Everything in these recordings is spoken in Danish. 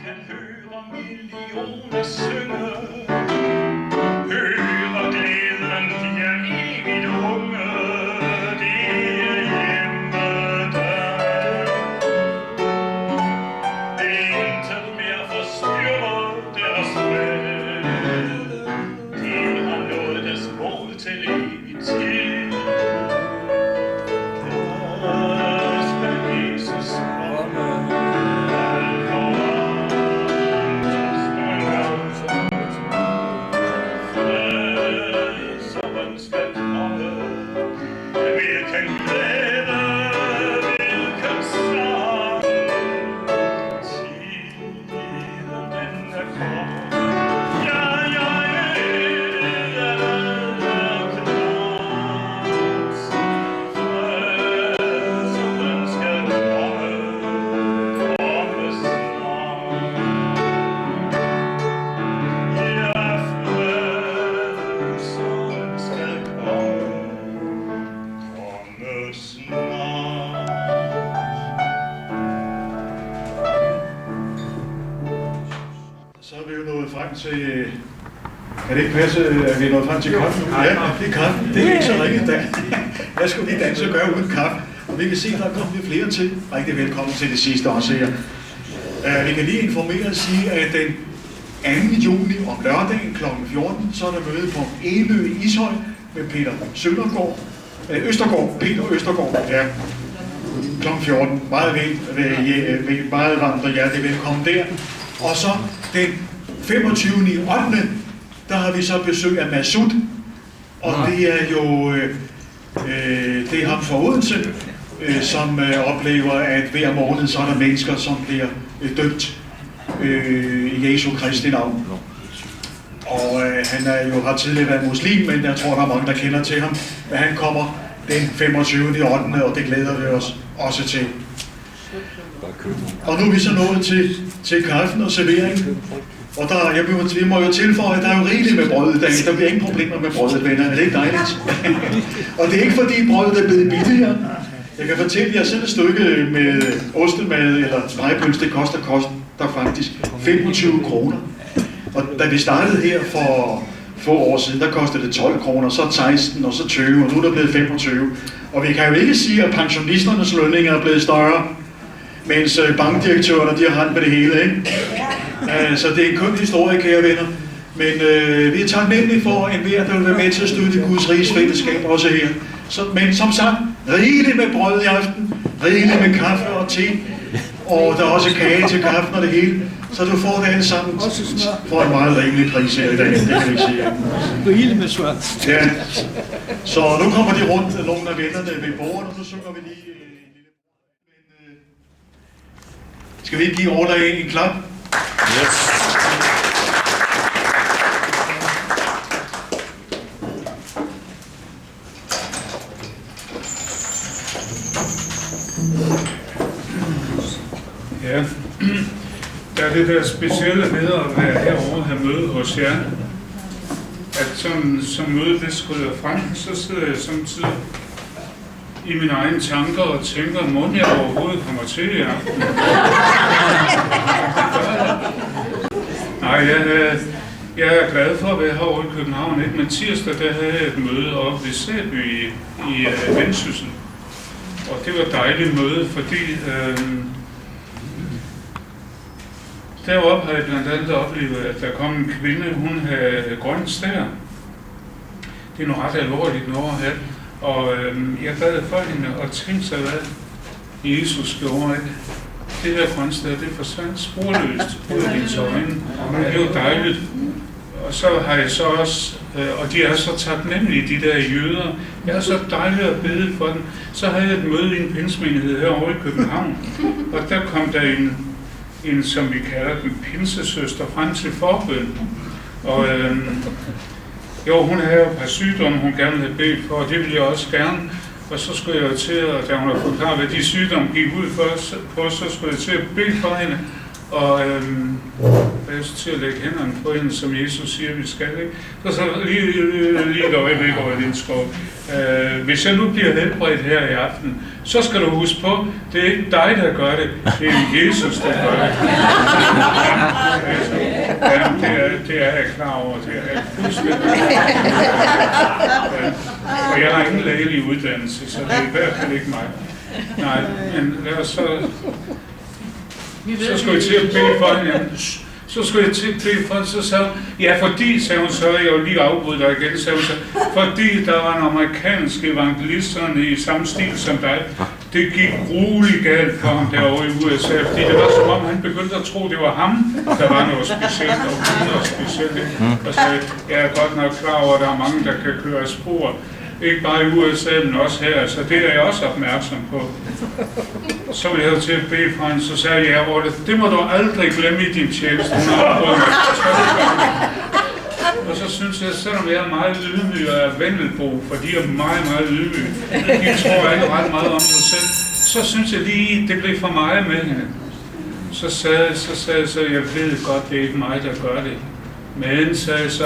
kan høre millioner synge, høre glæden, de er evigt unge, det er hjemme der. Intet mere forstyrrer deres fred, de har nået deres mål til evigt tid. Så er vi jo nået frem til... Kan det ikke passe, at vi er nået frem til kaffen? Ja, det er kaffen. Det er ikke så rigtigt da. Jeg skulle lige danse og gøre uden kaffe. Og vi kan se, at der er kommet flere til. Rigtig velkommen til det sidste også her. Vi kan lige informere og sige, at den 2. juni om lørdagen kl. 14, så er der møde på Elø i Ishøj med Peter Østergaard, ja. Kl. 14. Meget varmt og hjertelig velkommen der. Og så den 25. i 8. der har vi så besøg af Masud. Og det er jo det er ham fra Odense, som oplever, at hver måned så er der mennesker, som bliver døbt i Jesu Kristi navn. Og han har tidligere været muslim, men jeg tror, der er mange, der kender til ham. Men han kommer den 25. i 8. og det glæder vi os også til. Og nu er vi så nået til kaffen og serveringen. Og vi må jo tilføje, at der er jo rigeligt med brød i dag. Der bliver ingen problemer med brødet, venner. Er det ikke dejligt? Og det er ikke fordi brødet er blevet billigere. Jeg kan fortælle jer, selv et stykke med ostemad eller spegepøls, det koster faktisk 25 kroner. Og da vi startede her for få år siden, der kostede det 12 kroner, så 16 og så 20, og nu er der blevet 25. Og vi kan jo ikke sige, at pensionisternes lønninger er blevet større, mens bankdirektørerne, de har hand med det hele, ikke? Så det er en kun historie, kære venner. Men vi er taknemmelige for enhver, der vil være med til at støtte Guds riges fællesskab også her. Men som sagt, rigeligt med brød i aften, rigeligt med kaffe og te, og der er også kage til kaffen og det hele. Så du får det alle sammen for en meget rimelig pris her i dag, det kan vi sige. Rigeligt med svart. Ja. Så nu kommer de rundt, nogle af vennerne ved bordet, og nu synger vi lige en lille... Skal vi ikke give Orla en klap? Yes. Ja, der er det der specielle ved at være herovre og have møde hos jer, at som mødet det skrider frem, så sidder jeg samtidig i mine egne tanker og tænker, må jeg overhovedet kommer til i aften. Nej, jeg er glad for at være herovre i København, ikke? Men tirsdag der havde jeg et møde oppe ved Sæby i Vendsyssel. Og det var et dejligt møde, fordi deroppe har jeg blandt andet oplevet, at der kom en kvinde, hun havde grønt stær. Det er noget ret alvorligt noget her. Og jeg bad for hende og tænkte sig, hvad Jesus gjorde, ikke? Det her grønstær, det forsvandt sporløst ud af hendes øjne. Det var dejligt. Og så har jeg så også, og de er så taknemmelige, de der jøder. Jeg er så dejligt at bede for dem. Så havde jeg et møde i en pinsemenighed herovre i København. Og der kom der en som vi kalder den, pinsesøster, frem til forbøn. Og jo, hun havde jo et par sygdomme, hun gerne ville bede for, og det ville jeg også gerne. Og så skulle jeg jo til, da hun havde forklaret, hvad de sygdomme gik ud på, så skulle jeg til at bede for hende. Og jeg skal til at lægge hænderne på hende, som Jesus siger, vi skal, ikke? Så lige et øjeblik over din skov. Hvis jeg nu bliver helbredt her i aften, så skal du huske på, det er ikke dig, der gør det, det er Jesus, der gør det. Det er jeg klar over, det er jeg fuldstændig. Og jeg har ingen lægelig uddannelse, så det er i hvert fald ikke mig. Nej, men lad os så skulle jeg til at bede for hende. Så skulle jeg til at bede for hende, så sagde hun, ja, fordi, sagde hun så, jeg vil lige afbryde dig igen, sagde hun så, fordi der var en amerikansk evangelisterne i samme stil som dig, det gik grueligt galt for ham derovre i USA, fordi det var som om, han begyndte at tro, det var ham, der var noget specielt, og noget specielt. Og så jeg er godt nok klar over, at der er mange, der kan køre spor, ikke bare i USA, men også her, så det er jeg også opmærksom på. Så ville jeg til at bede for hende, så sagde jeg, ja, Rotte, det må du aldrig glemme i din tjeneste. Og så synes jeg, selvom jeg er meget ydmyg og er Vendelbo, for de er meget, meget ydmyge, de tror ikke ret meget om sig selv, så synes jeg lige, det blev for meget med hende. Så sagde jeg så, jeg ved godt, det er ikke mig, der gør det. Men sagde jeg så,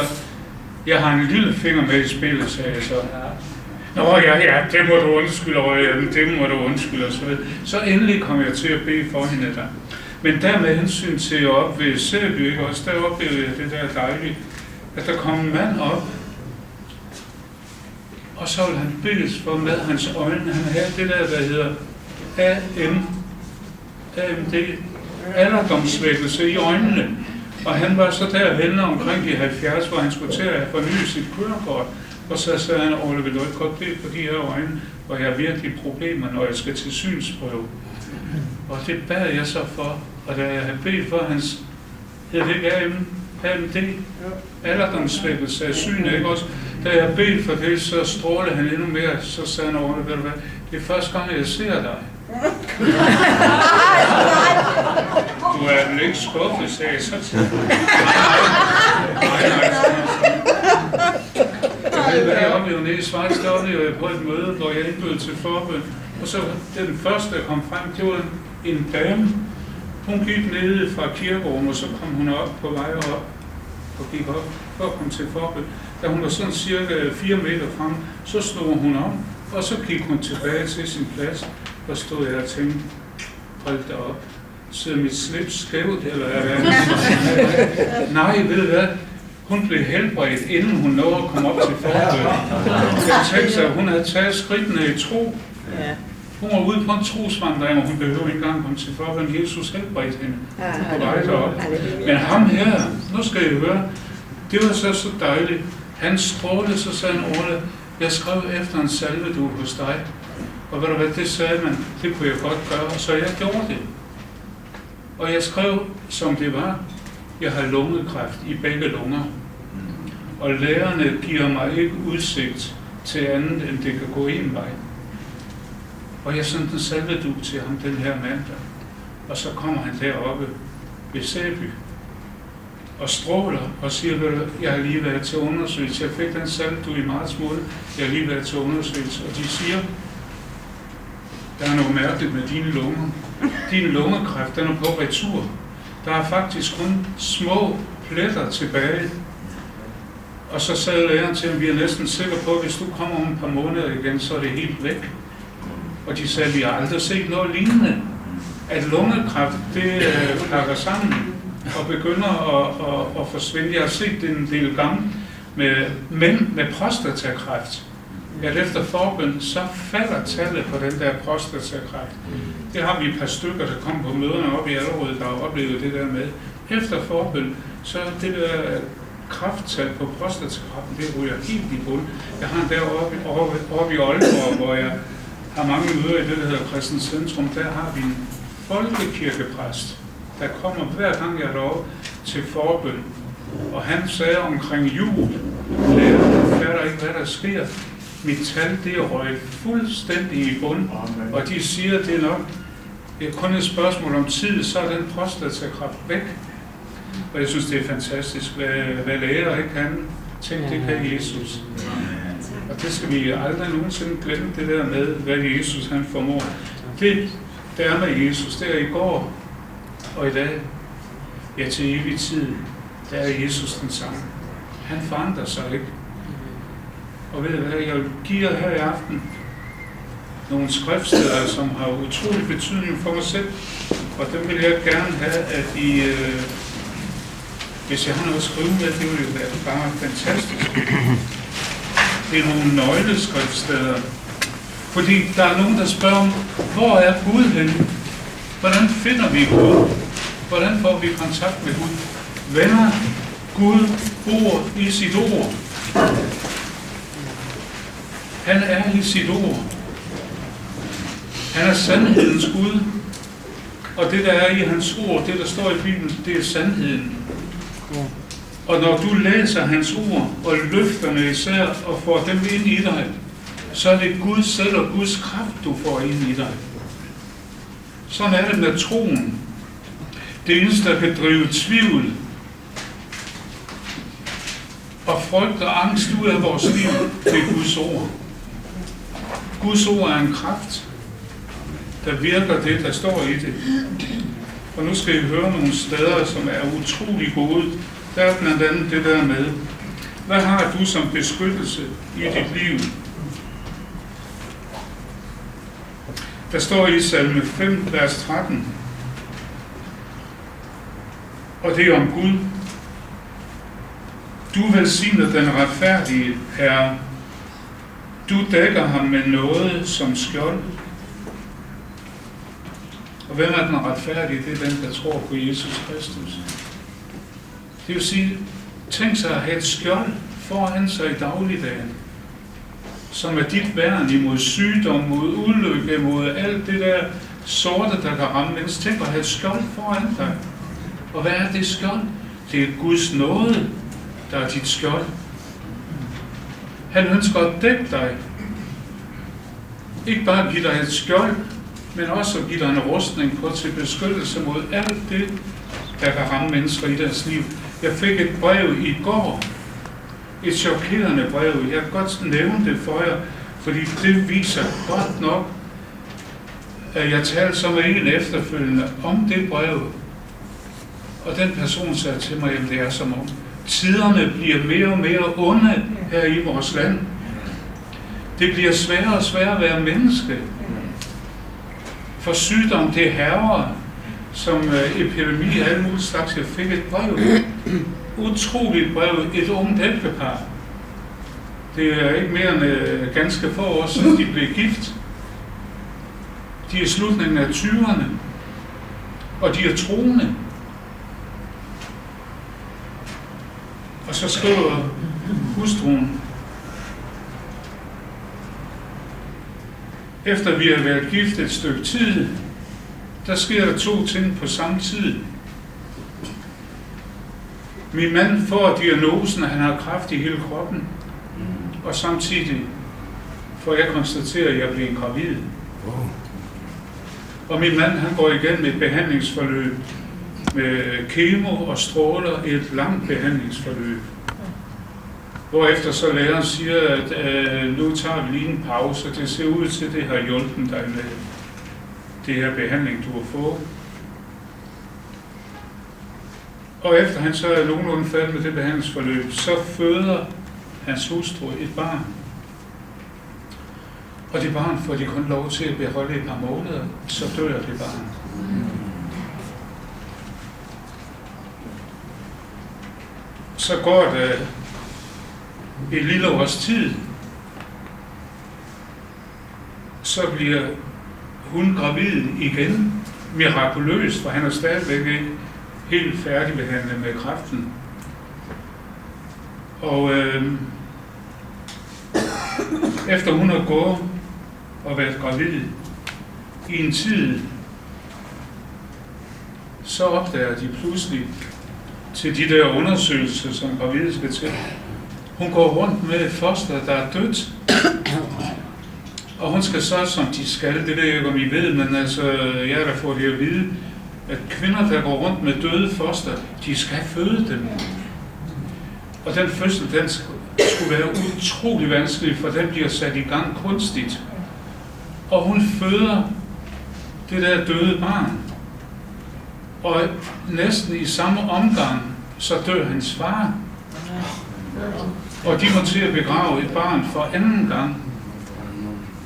jeg har en lille finger med i spillet, sagde jeg så. Nå ja, det må du undskylde, og det må du undskylde, og så videre. Så endelig kom jeg til at bede for hende der. Men der med hensyn til op ved Sæby, ikke også, der oplevede jeg det der dejligt, at der kom en mand op, og så ville han bedes for med hans øjne. Han havde det der hedder AMD, alderdomssvækkelse i øjnene. Og han var så derhenne omkring de 70, hvor han skulle til at forny sit kørekort. Og så sagde han, Ole, vil du ikke godt bede på de her øjne, hvor jeg har virkelig problemer, når jeg skal til synsprøve. Og det bad jeg så for, og da jeg havde bedt for hans, hed det ikke AMD, alderdomssvækkelse af synet, ikke også? Da jeg bedte for det, så strålede han endnu mere, så sagde han, Ole, ved du hvad, det er første gang, jeg ser dig. Du er vel ikke skuffet, sagde jeg så til. Jeg oplevede nede i Schweiz, der oplevede jeg på et møde, hvor jeg indbød til forbøn. Og så den første, der kom frem, det var en dame. Hun gik nede fra kirkegården, og så kom hun op på vej op og gik op for at komme til forbøn. Da hun var sådan cirka 4 meter frem, så slog hun om, og så gik hun tilbage til sin plads. Og stod jeg og tænkte, hold da op, sidder mit slips skævt, eller hvad? Nej, ved du hvad? Hun blev helbredt, inden hun nåede at komme op til forbøn. Jeg tænkte sig, at hun havde taget skridtene i tro. Hun var ude på en trosvandring, og hun behøvede ikke engang komme til forbøn. Jesus helbredte hende på vej derop. Men ham her, nu skal I høre, det var så dejligt. Han strålede, så sagde han, Ole, jeg skrev efter en salvedue hos dig. Og ved du hvad, det sagde man, det kunne jeg godt gøre, så jeg gjorde det. Og jeg skrev, som det var, jeg har lungekræft i begge lunger. Og lægerne giver mig ikke udsigt til andet, end det kan gå en vej. Og jeg sendte en salvedue til ham den her mandag. Og så kommer han deroppe ved Sæby og stråler og siger, jeg har lige været til undersøgelse. Jeg fik den salvedue i marts måned, jeg har lige været til undersøgelse. Og de siger, der er noget mærkeligt med dine lunger. Din lungekræft, den er på retur. Der er faktisk kun små pletter tilbage. Og så sagde lægeren til ham, vi er næsten sikre på, at hvis du kommer om et par måneder igen, så er det helt væk. Og de sagde, vi har aldrig set noget lignende. At lungekræft, det pakker sammen og begynder at forsvinde. Jeg har set det en del gange med mænd med prostatakræft. At efter forbøn, så falder tallet på den der prostatakræft. Det har vi et par stykker, der kom på møderne op i Allerød, der har oplevet det der med. Efter forbøn, så det der krafttal på prostatakræften, det ryger helt i bund. Jeg har en deroppe i Aalborg, hvor jeg har mange møder i det, der hedder Kristens Centrum. Der har vi en folkekirkepræst, der kommer hver gang jeg er deroppe til forbøn. Og han sagde omkring jul, lærerne fatter ikke, hvad der sker. Mit tal, det er røget fuldstændig i bund, og de siger, at det er nok det er kun et spørgsmål om tid, så er den prostatakræft væk. Og jeg synes, det er fantastisk, hvad læger ikke kan. Tænk, det kan Jesus. Og det skal vi aldrig nogensinde glemme, det der med, hvad Jesus han formår. Det, der er med Jesus, det er i går og i dag ja, til evig tid, der er Jesus den samme. Han forandrer sig ikke. Og ved du hvad, jeg vil give jer her i aften nogle skriftsteder, som har utrolig betydning for mig selv, og dem vil jeg gerne have, at I, hvis jeg har noget at skrive med, det vil jo være bare fantastisk. Det er nogle nøgleskriftssteder, fordi der er nogen, der spørger om, hvor er Gud henne? Hvordan finder vi Gud? Hvordan får vi kontakt med Gud? Venner, Gud bor i sit ord. Han er i sit ord. Han er sandhedens Gud. Og det, der er i hans ord, det, der står i Bibelen, det er sandheden. Og når du læser hans ord, og løfterne især, og får dem ind i dig, så er det Gud selv og Guds kraft, du får ind i dig. Sådan er det med troen. Det eneste, der kan drive tvivl og frygt og angst ud af vores liv, det er Guds ord. Guds ord er en kraft, der virker det, der står i det. Og nu skal I høre nogle steder, som er utrolig gode. Der er blandt andet det der med, hvad har du som beskyttelse i dit liv? Der står i salme 5, vers 13, og det er om Gud. Du velsigner den retfærdige, Herre. Du dækker ham med noget som skjold. Og hvem er den retfærdige? Det er den, der tror på Jesus Kristus. Det vil sige, tænk sig at have et skjold foran sig i dagligdagen, som er dit værn imod sygdom, mod ulykke, mod alt det der sorte, der kan ramme mennesker. Tænk at have et skjold foran dig. Og hvad er det skjold? Det er Guds nåde, der er dit skjold. Han ønsker at dække dig. Ikke bare give dig et skjold, men også at give dig en rustning på til beskyttelse mod alt det, der kan ramme mennesker i deres liv. Jeg fik et brev i går. Et chokerende brev. Jeg kan godt nævne det for jer, fordi det viser godt nok, at jeg talte så med en efterfølgende om det brev. Og den person sagde til mig, at det er som om tiderne bliver mere og mere onde her i vores land. Det bliver sværere og sværere at være menneske. For sygdom, det er hærger, som epidemi og alt muligt slags. Jeg fik et brev. Utroligt brev. Et ungt ægtepar. Det er ikke mere end ganske få år siden, de blev gift. De er i slutningen af 20'erne. Og de er troende. Og så skriver hustruen, efter vi har været gift et stykke tid, der sker der 2 ting på samme tid. Min mand får diagnosen, at han har kræft i hele kroppen, og samtidig får jeg konstateret, at jeg bliver gravid. Og min mand, han går igennem et behandlingsforløb med kemo og stråler, et langt behandlingsforløb. Hvorefter så læreren siger, at nu tager vi lige en pause, og det ser ud til, at det har hjulpet dig med det her behandling, du har fået. Og efter han så er nogenlunde færdig med det behandlingsforløb, så føder hans hustru et barn. Og det barn får de kun lov til at beholde et par måneder, så dør det barn. Så går det et lille års tid, så bliver hun gravid igen, mirakuløst, for han er stadigvæk ikke helt færdigbehandlet med kræften. Og efter hun har gået og været gravid i en tid, så opdager de pludselig til de der undersøgelser, som gravide skal til. Hun går rundt med et foster, der er dødt. Og hun skal så, som de skal, det ved jeg ikke, om I ved, men altså, jeg er der for det at vide, at kvinder, der går rundt med døde foster, de skal føde dem. Og den fødsel, den skulle være utrolig vanskelig, for den bliver sat i gang kunstigt. Og hun føder det der døde barn. Og næsten i samme omgang, så dør hans far. Og de må til at begrave et barn for anden gang.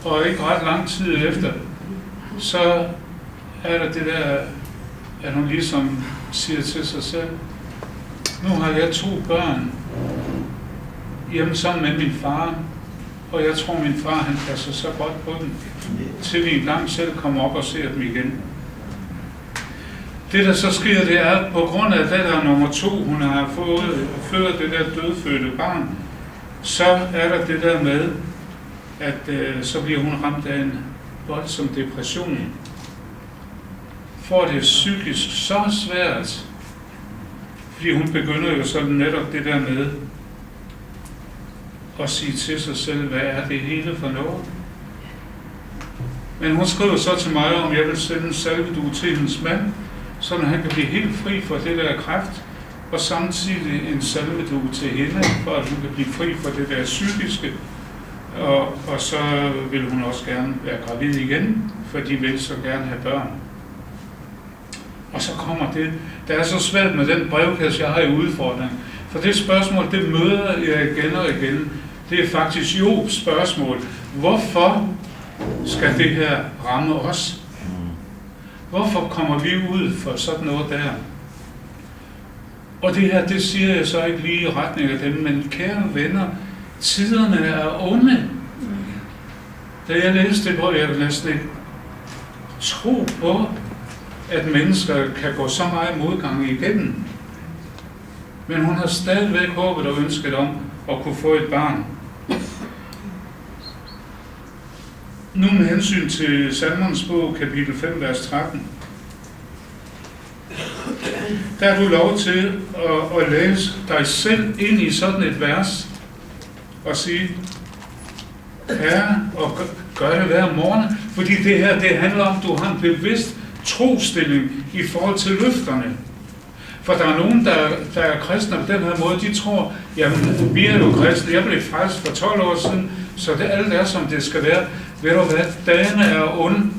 Og ikke ret lang tid efter, så er der det der, at hun ligesom siger til sig selv, nu har jeg 2 børn hjemme sammen med min far, og jeg tror, min far han passer så godt på dem, til vi engang selv kommer op og ser dem igen. Det der så sker, det er, at på grund af det der nummer 2, hun har fået det der dødfødte barn, så er der det der med, at så bliver hun ramt af en voldsom depression. For det psykisk så svært, fordi hun begynder jo sådan netop det der med at sige til sig selv, hvad er det hele for noget? Men hun skriver så til mig, om jeg vil sende en salvedue til hendes mand, så han kan blive helt fri for det der kræft, og samtidig en salvedue til hende, for at hun kan blive fri for det der psykiske. Og så vil hun også gerne være gravid igen, for de vil så gerne have børn. Og så kommer det, der er så svært med den brevkasse, jeg har i udfordring. For det spørgsmål, det møder jeg igen og igen. Det er faktisk Jobs spørgsmål. Hvorfor skal det her ramme os? Hvorfor kommer vi ud for sådan noget der? Og det her, det siger jeg så ikke lige i retning af dem, men kære venner, tiderne er onde. Da jeg læste det, hvor jeg næsten ikke tro på, at mennesker kan gå så meget modgang igennem. Men hun har stadigvæk håbet og ønsket om at kunne få et barn. Nu med hensyn til Salmernes bog, kapitel 5, vers 13. Der er du lov til at læse dig selv ind i sådan et vers og sige, Herre, og gør det hver morgen, fordi det her, det handler om, at du har en bevidst trostilling i forhold til løfterne. For der er nogen, der er kristne på den her måde, de tror, jamen, vi er jo kristne, jeg blev frelst for 12 år siden, så det alt er, som det skal være. Ved du hvad, dagene er onde,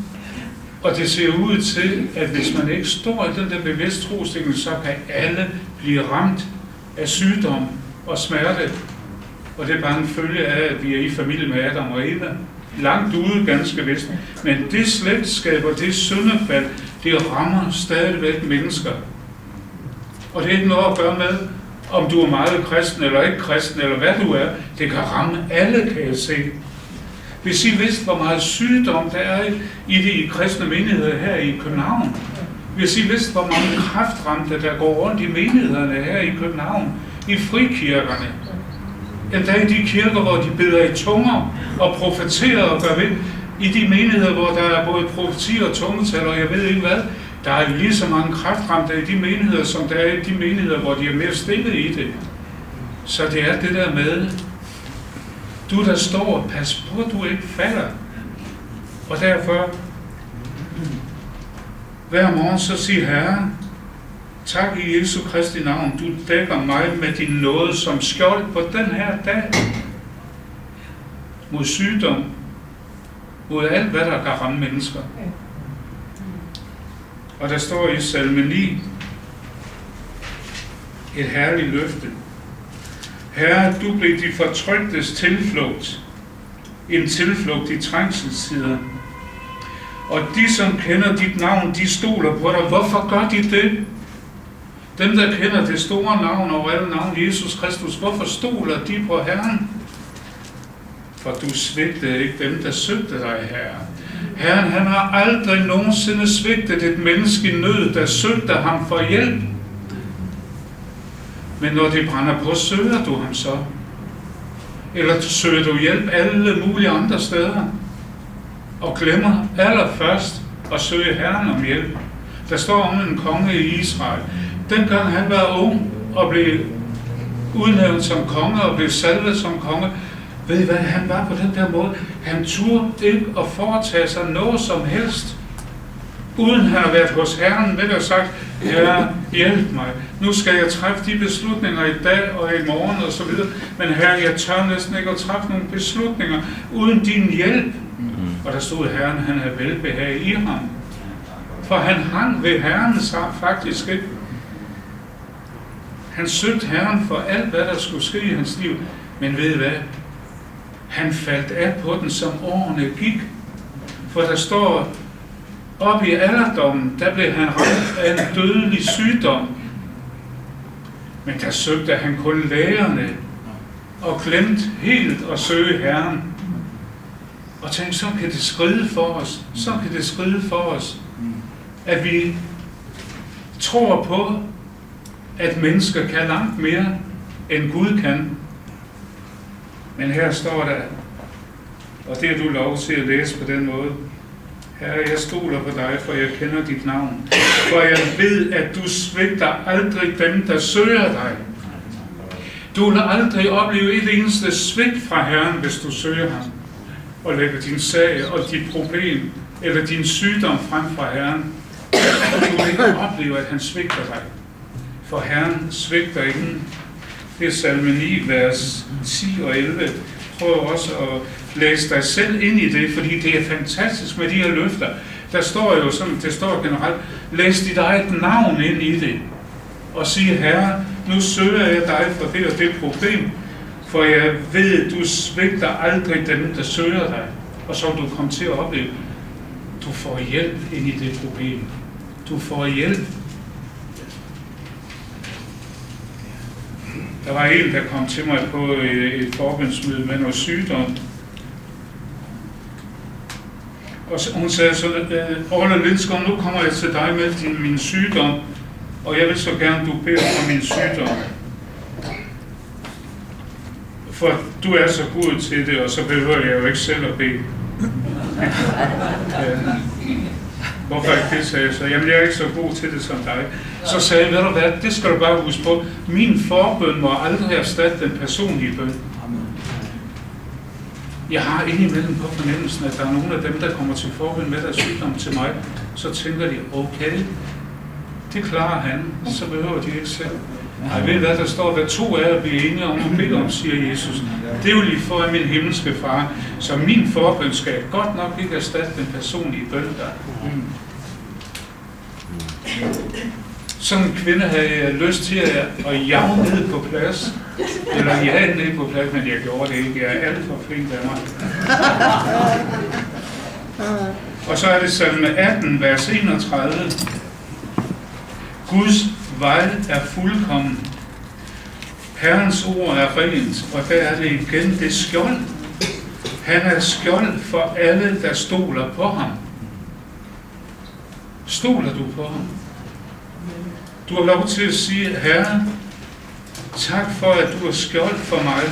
og det ser ud til, at hvis man ikke står i den der bevidst trostilling, så kan alle blive ramt af sygdom og smerte. Og det er bare en følge af, at vi er i familie med Adam og Eva. Langt ude, ganske vist. Men det slægtskab og det syndefald, det rammer stadigvæk mennesker. Og det er ikke noget at gøre med, om du er meget kristen eller ikke kristen, eller hvad du er. Det kan ramme alle, kan jeg se. Hvis I vidste, hvor meget sygdom der er i de kristne menigheder her i København. Hvis I vidste, hvor mange kræftramte, der går rundt i menighederne her i København, i frikirkerne. Endda i de kirker, hvor de beder i tunger og profeterer og gør ved. I de menigheder, hvor der er både profeti og tungetal, og jeg ved ikke hvad, der er lige så mange kræftramte i de menigheder, som der er i de menigheder, hvor de er mere stille i det. Så det er det der med, du der står, pas på, at du ikke falder. Og derfor, hver morgen så sig Herre, tak i Jesu Kristi navn, du dækker mig med din nåde som skjold på den her dag. Mod sygdom, mod alt hvad der kan ramme mennesker. Og der står i salme 9, et herligt løfte. Herre, du blev de fortryktes tilflugt, en tilflugt i trængselstider. Og de, som kender dit navn, de stoler på dig. Hvorfor gør de det? Dem, der kender det store navn over alle navn, Jesus Kristus, hvorfor stoler de på Herren? For du svigtede ikke dem, der søgte dig, Herre. Herren, han har aldrig nogensinde svigtet et menneske i nød, der søgte ham for hjælp. Men når det brænder på, søger du ham så? Eller søger du hjælp alle mulige andre steder? Og glemmer allerførst at søge Herren om hjælp. Der står om en konge i Israel. Dengang han var ung og blev udnævnt som konge og blev salvet som konge, ved I hvad, han var på den der måde. Han turde ikke at foretage sig noget som helst, uden han har været hos Herren, ved at sagt, Herre, hjælp mig. Nu skal jeg træffe de beslutninger i dag og i morgen og så videre. Men Herre, jeg tør næsten ikke at træffe nogle beslutninger uden din hjælp. Og der stod Herren, han havde velbehag i ham. For han hang ved Herren faktisk ikke. Han søgte Herren for alt, hvad der skulle ske i hans liv. Men ved I hvad? Han faldt af på den, som årene gik. For der står, op i alderdommen, der blev han ramt af en dødelig sygdom. Men der søgte han kun lægerne, og glemte helt at søge Herren. Og tænk, så kan det skride for os. Så kan det skride for os, at vi tror på, at mennesker kan langt mere, end Gud kan. Men her står der, og det har du lov til at læse på den måde. Herre, jeg stoler på dig, for jeg kender dit navn. For jeg ved, at du svigter aldrig dem, der søger dig. Du vil aldrig opleve et eneste svigt fra Herren, hvis du søger ham. Og lægger din sag og dit problem, eller din sygdom frem fra Herren. Og du vil ikke opleve, at han svigter dig. For Herren svigter ingen. Det er salme 9, vers 10 og 11. Prøv også at læse dig selv ind i det, fordi det er fantastisk med de her løfter. Der står jo, som det står generelt, læs dit eget navn ind i det. Og sige, Herre, nu søger jeg dig for det og det problem, for jeg ved, du svigter aldrig dem, der søger dig. Og så vil du komme til at opleve, du får hjælp ind i det problem. Du får hjælp. Der var en, der kom til mig på et forbundsmøde med noget sygdom. Og hun sagde så, Orla Lindskov, nu kommer jeg til dig med min sygdom, og jeg vil så gerne, du beder for min sygdom. For du er så god til det, og så behøver jeg jo ikke selv at bede. Hvorfor ikke det, sagde jeg så? Jamen, jeg er ikke så god til det som dig. Så sagde jeg, ved du hvad, det skal du bare huske på. Min forbøn må aldrig erstatte den personlige bøn. Jeg har indimellem på fornemmelsen, at der er nogle af dem, der kommer til forbøn med deres sygdom til mig, så tænker de, okay, det klarer han, så behøver de ikke selv. Jeg ved hvad der står, hvad to af jer bliver enige om at bede om, siger Jesus. Det er jo lige for min himmelske far, så min forbøn skal godt nok ikke erstatte den personlige bøn der. Sådan en kvinde havde jeg lyst til at jage ned på plads. Eller jage ned på plads, men jeg gjorde det ikke. Jeg er alt for flink af mig. Og så er det salme 18, vers 31. Guds vej er fuldkommen. Herrens ord er rent, og der er det igen det skjold. Han er skjold for alle, der stoler på ham. Stoler du på ham? Du har lov til at sige, Herre, tak for, at du er skjold for mig.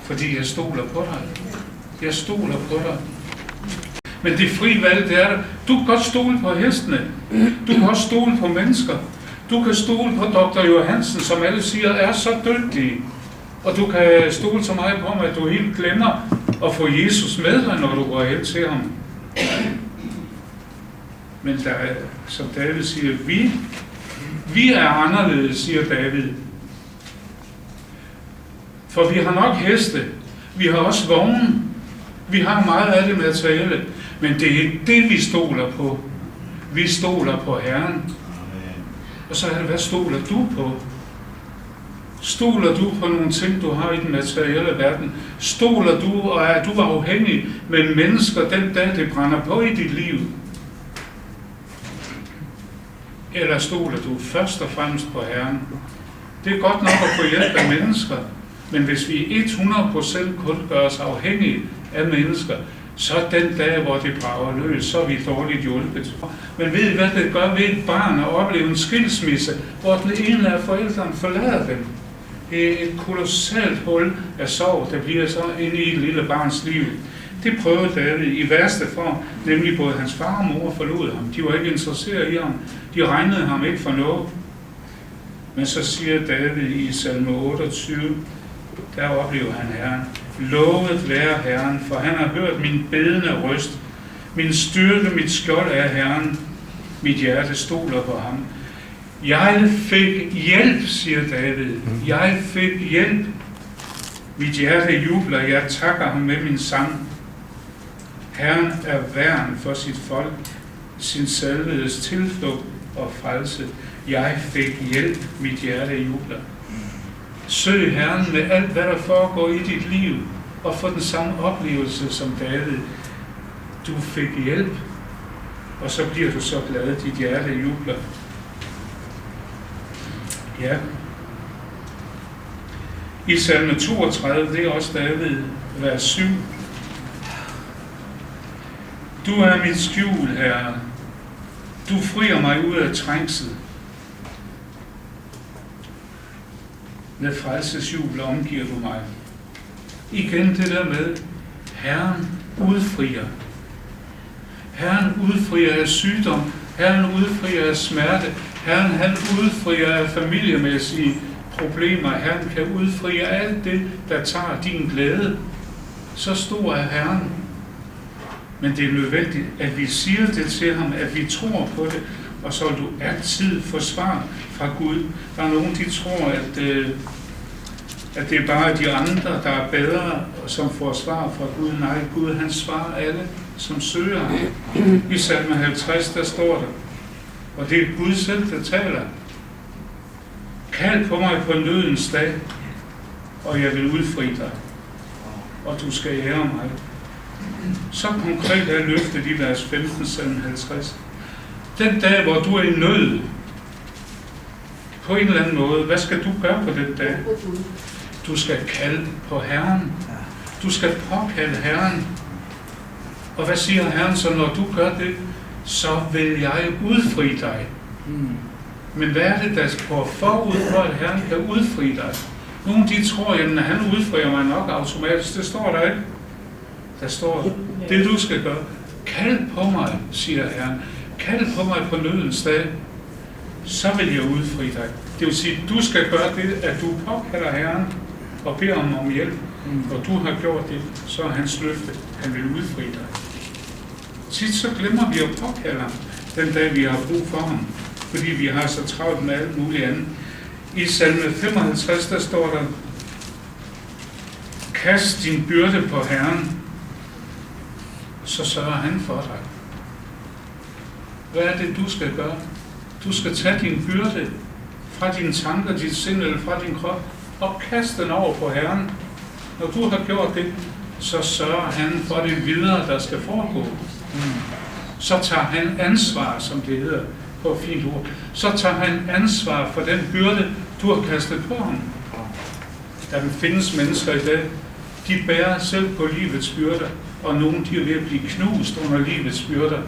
Fordi jeg stoler på dig. Jeg stoler på dig. Men det frie valg, det er der. Du kan godt stole på hestene. Du kan også stole på mennesker. Du kan stole på Dr. Johansen, som alle siger er så dygtig. Og du kan stole så meget på ham, at du helt glemmer at få Jesus med dig, når du går hen til ham. Men der er, som David siger, vi er anderledes, siger David. For vi har nok heste. Vi har også vogne. Vi har meget af det materielle. Men det er ikke det, vi stoler på. Vi stoler på Herren. Og så er det, hvad stoler du på? Stoler du på nogle ting, du har i den materielle verden? Stoler du, og er du afhængig med mennesker den dag, det brænder på i dit liv? Eller stoler du først og fremmest på Herren? Det er godt nok at få hjælp af mennesker, men hvis vi 100% kun gør os afhængige af mennesker, så den dag, hvor det brager løs, så er vi dårligt hjulpet. Men ved I, hvad det gør ved et barn at opleve en skilsmisse, hvor den ene af forældrene forlader dem? Det er et kolossalt hul af sorg, der bliver så inde i et lille barns liv. Det prøvede David i værste form, nemlig både hans far og mor forlod ham. De var ikke interesseret i ham. De regnede ham ikke for noget. Men så siger David i salme 28, der oplever han Herren. Lovet være Herren, for han har hørt min bedende røst. Min styrke, mit skjold er Herren. Mit hjerte stoler på ham. Jeg fik hjælp, siger David. Jeg fik hjælp. Mit hjerte jubler, jeg takker ham med min sang. Herren er værn for sit folk. sin salvedes tilflugt og frelse. Jeg fik hjælp, mit hjerte jubler. Søg Herren med alt, hvad der foregår i dit liv, og få den samme oplevelse som David. Du fik hjælp, og så bliver du så glad, dit hjerte jubler. Ja. I salme 32, det er også David, vers 7. Du er mit skjul, Herre. Du frier mig ud af trængsel. Med frelsesjubel omgiver du mig. Igen det der med, Herren udfrier. Herren udfrier af sygdom. Herren udfrier af smerte. Herren han udfrier af familiemæssige problemer. Herren kan udfri alt det, der tager din glæde. Så stor er Herren. Men det er nødvendigt, at vi siger det til ham, at vi tror på det, og så vil du altid få svar fra Gud. Der er nogen, de tror, at det er bare de andre, der er bedre, som får svar fra Gud. Nej, Gud han svarer alle, som søger ham. I salme 50, der står der, og det er Gud selv, der taler. Kald på mig på nødens dag, og jeg vil udfri dig, og du skal ære mig. Så konkret er løftet i vers 15, salme 50. Den dag, hvor du er i nød, på en eller anden måde, hvad skal du gøre på den dag? Du skal kalde på Herren. Du skal påkalde Herren. Og hvad siger Herren så, når du gør det? Så vil jeg udfri dig. Men hvad er det, der går forud for, at Herren kan udfri dig? Nogle de tror, at han udfrier mig nok automatisk. Det står der ikke. Der står, det du skal gøre. Kald på mig, siger Herren. Kald på mig på nødens dag. Så vil jeg udfri dig. Det vil sige, at du skal gøre det, at du påkalder Herren og beder ham om hjælp. Og du har gjort det, så er hans løfte, han vil udfri dig. Tit så glemmer vi at påkalde ham, den dag vi har brug for ham, fordi vi har så travlt med alt muligt andet. I salme 55, der står der, kast din byrde på Herren, så sørger han for dig. Hvad er det, du skal gøre? Du skal tage din byrde fra dine tanker, dit sind eller fra din krop, og kaste den over på Herren. Når du har gjort det, så sørger han for det videre, der skal foregå. Så tager han ansvar, som det hedder på et fint ord. Så tager han ansvar for den byrde, du har kastet på ham. Der findes mennesker i dag, de bærer selv på livets byrder, og nogle de er ved at blive knust under livets byrder.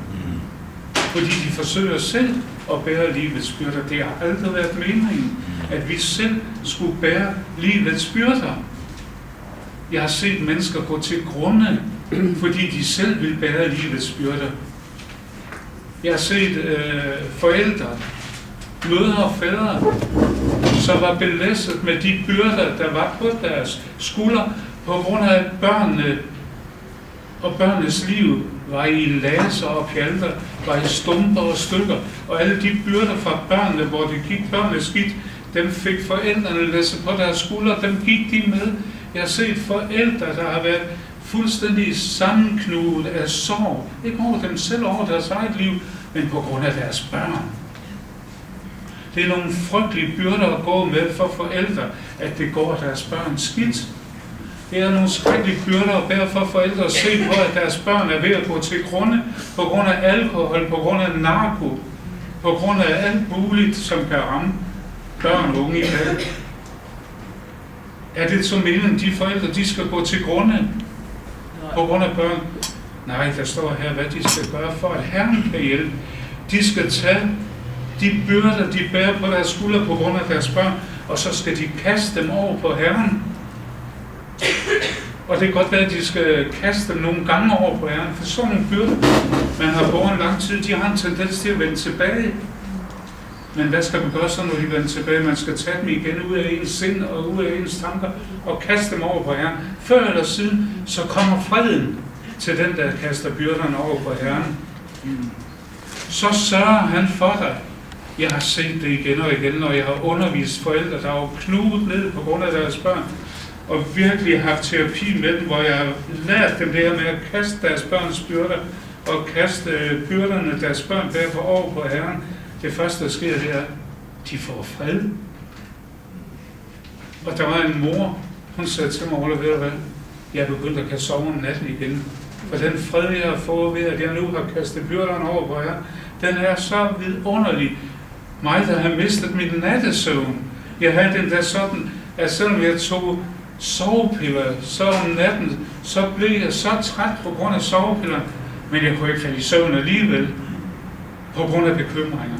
Fordi de forsøger selv at bære livets byrder. Det har aldrig været meningen, at vi selv skulle bære livets byrder. Jeg har set mennesker gå til grunde, fordi de selv vil bære livets byrder. Jeg har set forældre, mødre og fædre, som var belæsset med de byrder, der var på deres skuldre, på grund af børnene og børnenes liv var i laser og pjalter, var i stumper og stykker, og alle de byrder fra børnene, hvor det gik børnene skidt, dem fik forældrene læsset på deres skuldre, dem gik de med. Jeg har set forældre, der har været fuldstændig sammenknudet af sorg, ikke over dem selv, over deres eget liv, men på grund af deres børn. Det er nogle frygtelige byrder at gå med for forældre, at det går deres børn skidt. Det er nogle skrækkelige byrder at bære for forældre at se på, at deres børn er ved at gå til grunde på grund af alkohol, på grund af narko, på grund af alt muligt, som kan ramme børn og unge i dag. Er det så meningen, de forældre, de skal gå til grunde på grund af børn? Nej, der står her, hvad de skal gøre for, at Herren kan hjælpe. De skal tage de byrder, de bærer på deres skuldre på grund af deres børn, og så skal de kaste dem over på Herren. Og det kan godt være, at de skal kaste dem nogle gange over på Herren, for sådan nogle byrder, man har båret en lang tid, de har en tendens til at vende tilbage. Men hvad skal man gøre så, når de vender tilbage? Man skal tage dem igen ud af ens sind og ud af ens tanker og kaste dem over på Herren. Før eller siden, så kommer freden til den, der kaster byrderne over på Herren. Så sørger han for dig. Jeg har set det igen og igen, når jeg har undervist forældre, der er knudet ned på grund af deres børn, og virkelig haft terapi med dem, hvor jeg har lært dem det her med at kaste deres børns byrder og kaste byrderne, deres børn bærer på over på Herren, det første, der sker, det er, de får fred. Og der var en mor, hun sagde til mig, Ole, ved du hvad, jeg er begyndt at kan sove om natten igen. For den fred, jeg har fået ved, at jeg nu har kastet byrderne over på Herren, den er så vidunderlig. Mig, der har mistet min nattesøvn. Jeg havde den der sådan, at selvom jeg tog sovepiller, så om natten, så blev jeg så træt på grund af sovepiller, men jeg kunne ikke falde i søvn alligevel, på grund af bekymringer.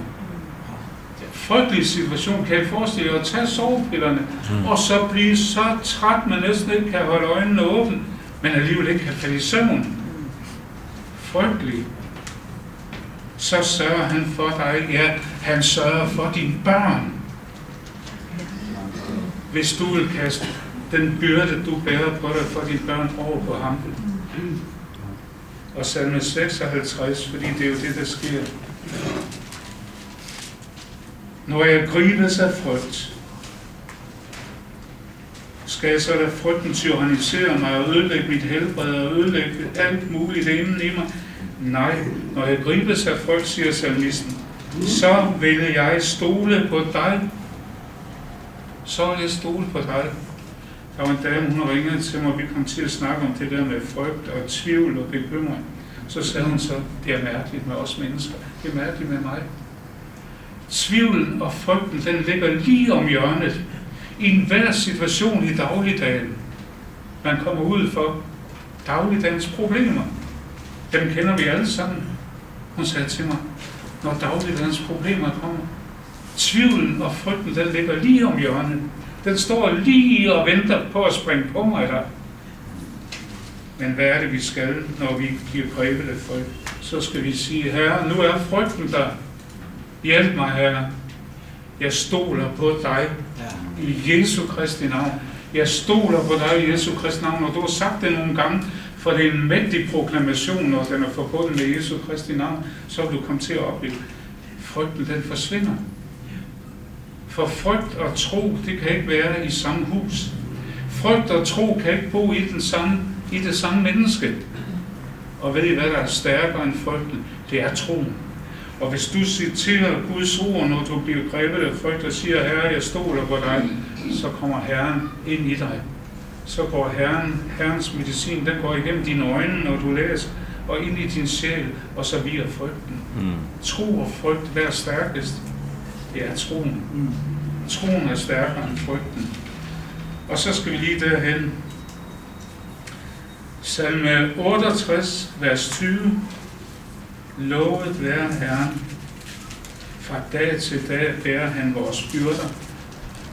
Frygtelig situation, kan jeg forestille jer at tage sovepillerne, og så blive så træt, man næsten ikke kan holde øjnene åbne, men alligevel ikke kan falde i søvn. Frygtelig. Så sørger han for dig, ja, han sørger for dine børn. Hvis du vil kaste den byrde, du bærer på dig for dine børn over på ham. Og salme 56, fordi det er jo det, der sker. Når jeg gribes af frygt, skal jeg så lade frygten tyrannisere mig og ødelægge mit helbred og ødelægge alt muligt inden i mig? Nej, når jeg gribes af frygt, siger salmisten, så vil jeg stole på dig. Så vil jeg stole på dig. Der var en dame, hun ringede til mig, og vi kom til at snakke om det der med frygt og tvivl og bekymring. Så sagde hun så, det er mærkeligt med os mennesker. Det er mærkeligt med mig. Tvivlen og frygten, den ligger lige om hjørnet. I enhver situation i dagligdagen. Man kommer ud for dagligdagens problemer. Dem kender vi alle sammen. Hun sagde til mig, når dagligdagens problemer kommer, tvivlen og frygten, den ligger lige om hjørnet. Den står lige og venter på at springe på mig der. Men hvad er det, vi skal, når vi bliver grebet af frygt? Så skal vi sige, Herre, nu er frygten der. Hjælp mig, Herre. Jeg stoler på dig i Jesu Kristi navn. Jeg stoler på dig i Jesu Kristi navn, og du har sagt det nogle gange, for det er en mægtig proklamation, når den er forbundet med Jesu Kristi navn, så vil du komme til at opleve. Frygten, den forsvinder. For frygt og tro, det kan ikke være i samme hus. Frygt og tro kan ikke bo i det samme menneske. Og ved I, hvad der er stærkere end frygten? Det er troen. Og hvis du citerer Guds ord, når du bliver grebet af frygt og siger, Herre, jeg stoler på dig, så kommer Herren ind i dig. Så går Herrens medicin, den går igennem dine øjne, når du læser, og ind i din sjæl, og så viger frygten. Tro og frygt, hvad er stærkest? Det er troen. Troen er stærkere end frygten. Og så skal vi lige derhen. Salme 68, vers 20. Lovet være Herren. Fra dag til dag bærer han vores byrder.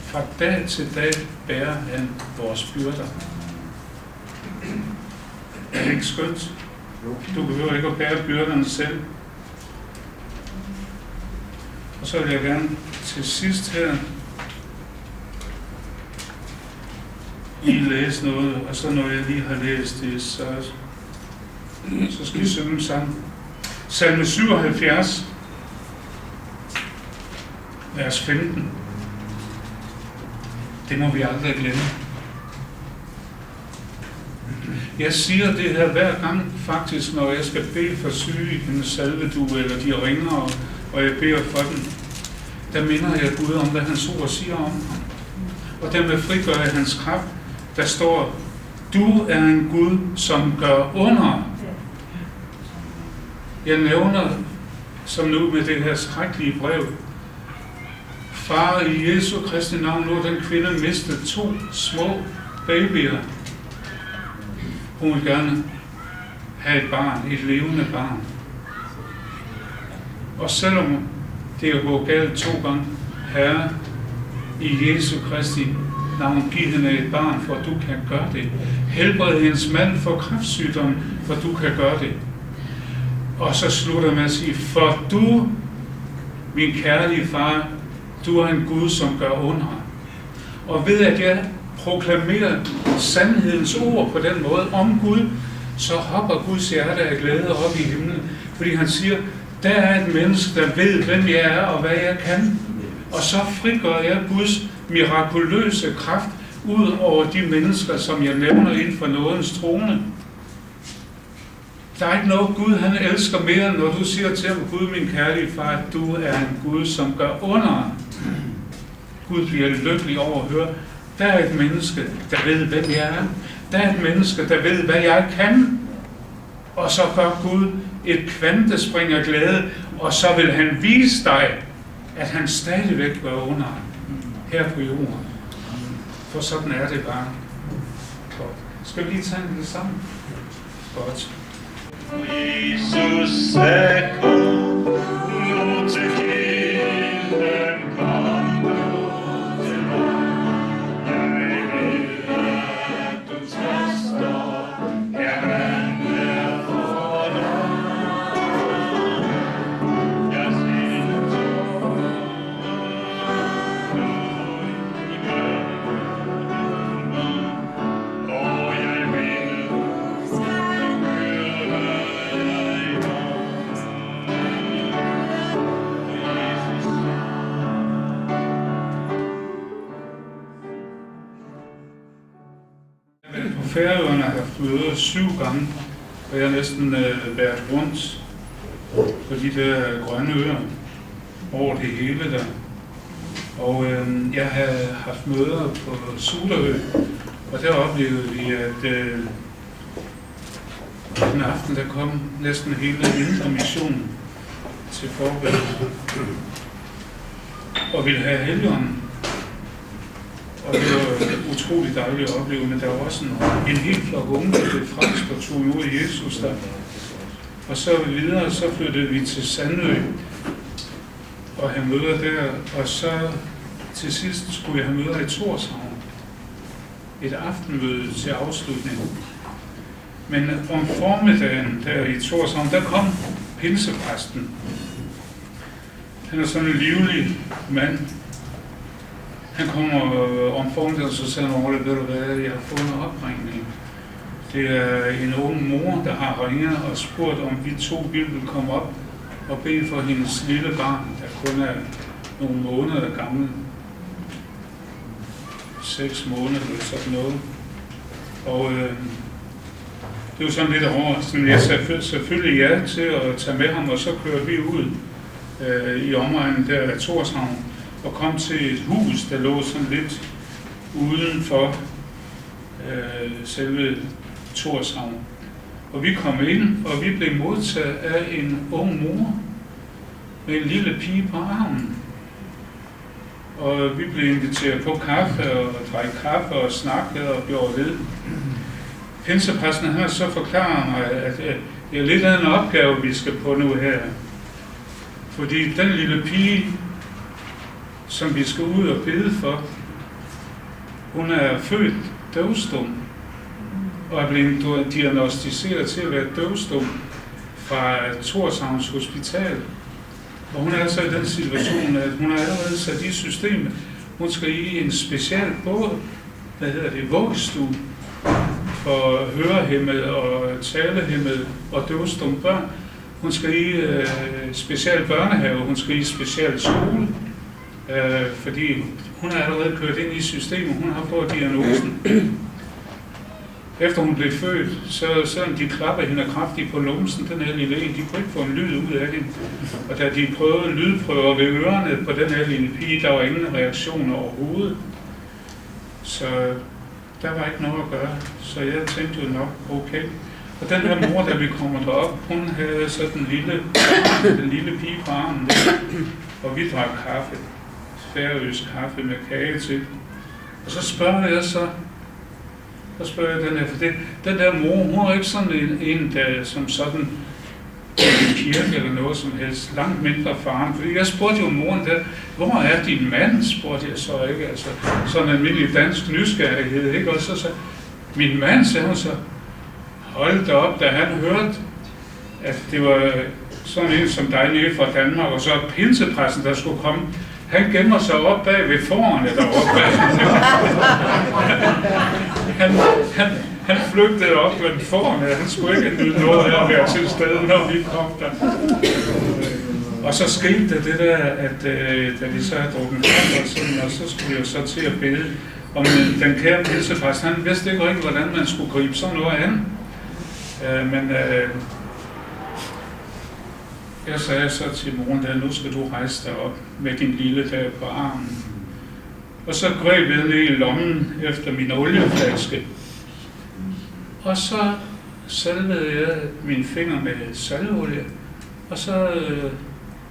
Fra dag til dag bærer han vores byrder. Er det ikke skønt? Du behøver ikke at bære byrderne selv. Og så vil jeg gerne til sidst her lige læse noget, og så når jeg lige har læst det, så skal vi synge sammen. Salme 77, vers 15. Det må vi aldrig glemme. Jeg siger det her hver gang, faktisk, når jeg skal bede for syge i en salvedue, eller de ringer, og jeg beder for dem. Der minder jeg Gud om, hvad hans ord siger om ham. Og dermed frigør jeg hans kraft. Der står, du er en Gud, som gør under. Jeg nævner, som nu med det her skrækkelige brev, Far, i Jesu Kristi navn, nu er den kvinde mistet 2 små babyer. Hun vil gerne have et barn, et levende barn. Og selvom det er gået galt 2 gange, Herre, i Jesu Kristi navn, giv hende et barn, for du kan gøre det. Helbred hendes mand for kræftsygdom, for du kan gøre det. Og så slutter med at sige, for du, min kærlige far, du er en Gud, som gør under. Og ved at jeg proklamerer sandhedens ord på den måde om Gud, så hopper Guds hjerte af glæde op i himlen. Fordi han siger, der er et menneske, der ved, hvem jeg er og hvad jeg kan. Og så frigør jeg Guds mirakuløse kraft ud over de mennesker, som jeg nævner inden for nådens trone. Der er ikke noget Gud, han elsker mere, når du siger til ham, Gud, min kærlige far, at du er en Gud, som gør under. Gud bliver lykkelig over at høre, der er et menneske, der ved, hvem jeg er. Der er et menneske, der ved, hvad jeg kan. Og så gør Gud et kvantespring af glæde, og så vil han vise dig, at han stadigvæk gør under her på jorden. For sådan er det bare. Godt. Skal vi lige tage det sammen? Godt. Jesus er kom, nu til kilden kom du til mig. Jeg ved, at du trøster, Herren er for dig. Jeg siger dig, i mørket, og jeg vil På Færøerne har jeg haft møder 7 gange, og jeg har næsten været rundt på de der grønne øer over det hele der. Og jeg har haft møder på Suderø, og der oplevede vi, at den aften der kom næsten hele Indre Mission til forbillede og ville have Helligånden. Og det var utroligt dejligt at opleve, men der var også en hel flok unge, der blev frelst og tog imod Jesus der. Og så videre, så flyttede vi til Sandø og have møder der, og så til sidst skulle jeg have møder i Tórshavn. Et aftenmøde til afslutning. Men om formiddagen der i Tórshavn, der kom pinsepræsten. Han er sådan en livlig mand. Han kommer om formiddagen, så siger han, ved du hvad, jeg har fået en opringning. Det er en ung mor, der har ringet og spurgt, om vi 2 vil komme op og bede for hendes lille barn, der kun er nogle måneder gammel. 6 måneder eller sådan noget. Og det var sådan lidt overraskende. Jeg sagde selvfølgelig ja til at tage med ham, og så kørte vi ud i omegnen der af Tórshavn og kom til et hus, der lå sådan lidt uden for selve Tórshavn. Og vi kom ind, og vi blev modtaget af en ung mor med en lille pige på armen. Og vi blev inviteret på kaffe og drak kaffe og snakkede og gjorde ved. Pinsepræsten har så forklaret mig, at det er lidt af en opgave, vi skal på nu her. Fordi den lille pige, som vi skal ud og bede for, hun er født døvstum og er blevet diagnosticeret til at være døvstum fra Tórshavns Hospital. Og hun er altså i den situation, at hun er allerede sat i systemet. Hun skal i en speciel vuggestue for hørehæmmede og talehæmmede og døvstum børn. Hun skal i speciel børnehave, hun skal i speciel skole, fordi hun er allerede kørt ind i systemet, hun har fået diagnosen. Efter hun blev født, så selvom de klappede hende kraftigt på lumsen, den her lille en, de kunne ikke få en lyd ud af hende. Og da de prøvede lydprøver ved ørerne på den her lille pige, der var ingen reaktioner overhovedet. Så der var ikke noget at gøre, så jeg tænkte jo nok, okay. Og den her mor, da vi kommer derop, hun havde så den lille pige på armen der, og vi drak kaffe, færøsk kaffe med kage til. Og så spørger jeg den her, for den der mor, hun er ikke sådan en der som sådan i kirke eller noget som helst, langt mindre faren. Fordi jeg spurgte jo moren der, hvor er din mand, spurgte jeg så ikke, altså sådan en almindelig dansk nysgerrighed, ikke? Og så min mand, sagde hun så, hold da op, da han hørte, at det var sådan en som dig nede fra Danmark, og så pinsepræsten, der skulle komme, han gemmer sig op bag ved forerne deroppe bag. Han flygtede op med forerne, han skulle ikke nyde noget af at være til stede, når vi kom der. Og så skete det der, at da vi så havde drukket kaffe, og så skulle jeg så til at bede om den kære pinsepræst. Han vidste ikke rigtig, hvordan man skulle gribe sådan noget an. Men jeg sagde så til moren der, nu skal du rejse dig op med din lille der på armen. Og så greb jeg ned i lommen efter min olieflaske. Og så salvede jeg mine fingre med salveolie, og så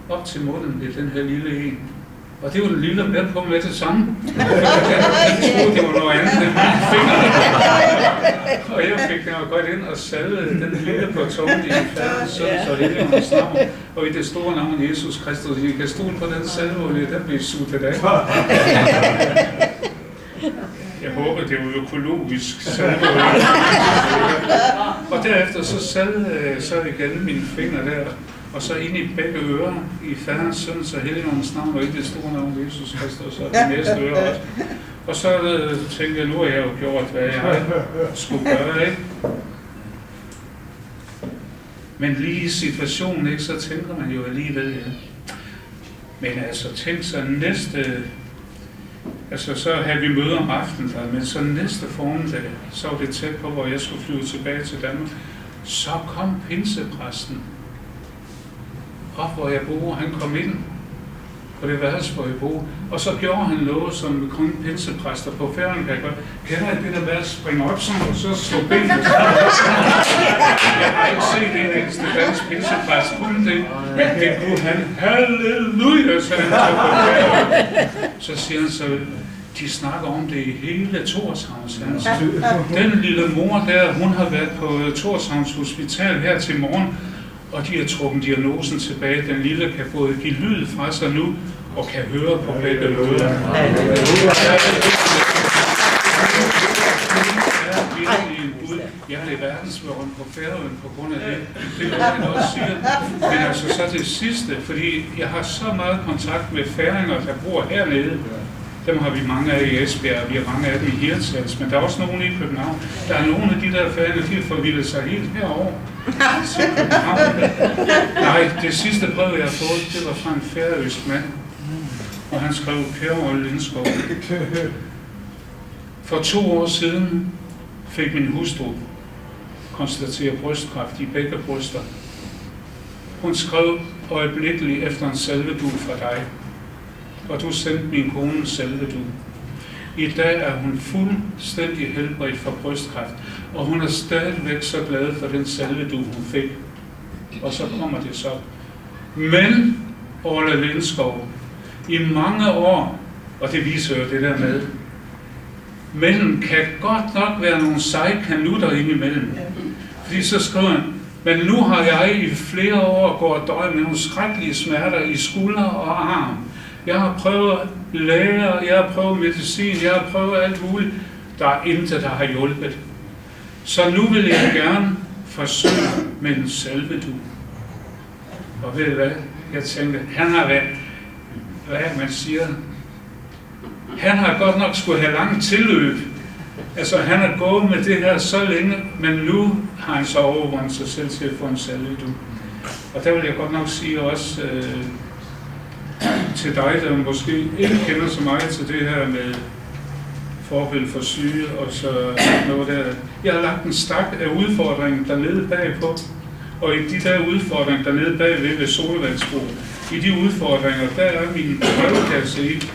op til munden i den her lille en. Og det var den lille med på med det samme. Jeg troede, det var noget andet end mine fingre. Og jeg fik den jo godt ind og salvede den lille på tungen i Faderens, Søns og Helligåndens navn. Og i det store navn Jesus Kristus, I kan stole på den salveolie, den blev suttet af. Jeg håber, det var økologisk salveolie. Og derefter så salvede jeg så igen mine fingre der, og så ind i begge ører, i Faderens, Søns og Helligåndens navn, og i det store navn Jesus Kristus, og det næste øre også. Og så tænkte jeg, nu har jeg jo gjort, hvad jeg skulle gøre, ikke? Men lige i situationen, ikke, så tænker man jo alligevel, ja. Men altså, tænk så næste, altså så havde vi møder om aftenen, men så næste formiddag, så var det tæt på, hvor jeg skulle flyve tilbage til Danmark. Så kom pinsepræsten op, hvor jeg boede, han kom ind på det værelse, hvor jeg boede, og så gjorde han noget, som kun pinsepræster på Færøerne kan gøre. Kender I det der med at springe op sådan, og så slå benene sammen? Jeg har ikke set en eneste dansk pinsepræst kunne det, men det kunne han. Halleluja, sagde han så på Færøerne. Så siger han så, de snakker om det i hele Torshavn, sagde han så. Den lille mor der, hun har været på Torshavns Hospital her til morgen, og de har trukket diagnosen tilbage. Den lille kan både give lyd fra sig nu, og kan høre på begge ører. Jeg er i verdensværden på Færøerne på grund af det. Det kan jeg også sige. Men altså så det sidste, fordi jeg har så meget kontakt med færinger, der bor hernede. Dem har vi mange af i Esbjerg, og vi har mange af dem i Hirtshals, men der er også nogen i København. Der er nogle af de der færinger, de har forvildet sig helt herover. Nej, det sidste brev, jeg har fået, det var fra en færøsk mand, og han skrev Per Olle Lindskov. For 2 år siden fik min hustru konstateret brystkræft i begge bryster. Hun skrev øjeblikkeligt efter en salvedug fra dig, og du sendte min kone en salvedug. I dag er hun fuldstændig helbredt for brystkræft, og hun er stadigvæk så glad for den salvedug, hun fik. Og så kommer det så. Men, Olle Lindskov, i mange år, og det viser jo det der med, men kan godt nok være nogle seje kanutter indimellem. Fordi så skriver han, men nu har jeg i flere år gået og døjet med nogle skrækkelige smerter i skulder og arm. Jeg har prøvet læger, jeg har prøvet medicin, jeg har prøvet alt muligt. Der er intet, der har hjulpet. Så nu vil jeg gerne forsøge med en salvedug. Og ved I hvad? Jeg tænkte, han har været, hvad man siger, han har godt nok skulle have langt tilløb. Altså han har gået med det her så længe, men nu har han så overvundet sig selv til at få en salvedug. Og der vil jeg godt nok sige også til dig, der måske ikke kender så meget til det her med forbillede for syge og så noget der. Jeg har lagt en stak af udfordringen dernede bagpå, og i de der udfordringer dernede bagved ved Solvandsbro, i de udfordringer, der er min brevkasse i,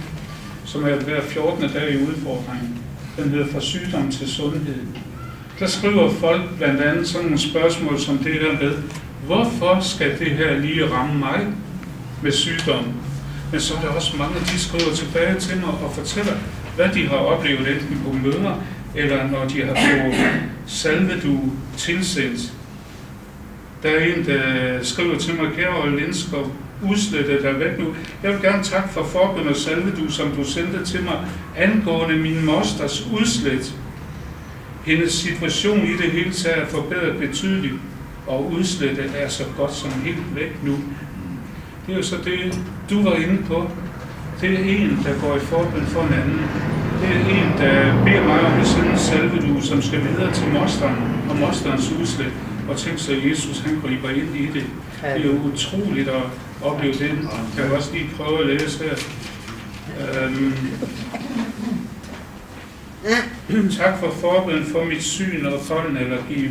som er hver 14. dag i udfordringen. Den hedder Fra sygdom til sundhed. Der skriver folk blandt andet sådan nogle spørgsmål som det der med, hvorfor skal det her lige ramme mig med sygdom? Men så er der også mange, de skriver tilbage til mig og fortæller, hvad de har oplevet enten på møder, eller når de har fået salvedug tilsendt. Der er en, der skriver til mig, kære Olle Lindskov, udslettet er væk nu. Jeg vil gerne takke for forbøn og salvedug, som du sendte til mig, angående min mosters udslet. Hendes situation i det hele taget er forbedret betydeligt, og udslettet er så godt som helt væk nu. Det er jo så det, du var inde på. Det er en, der går i forbøn for en anden. Det er en, der beder mig om at sende en salvedug, som skal videre til mosteren og mosterens udslet. Og tænk så, at Jesus han griber ind i det. Det er jo utroligt at opleve det. Jeg kan også lige prøve at læse her. Tak for forbøn for mit syn og pollenallergi.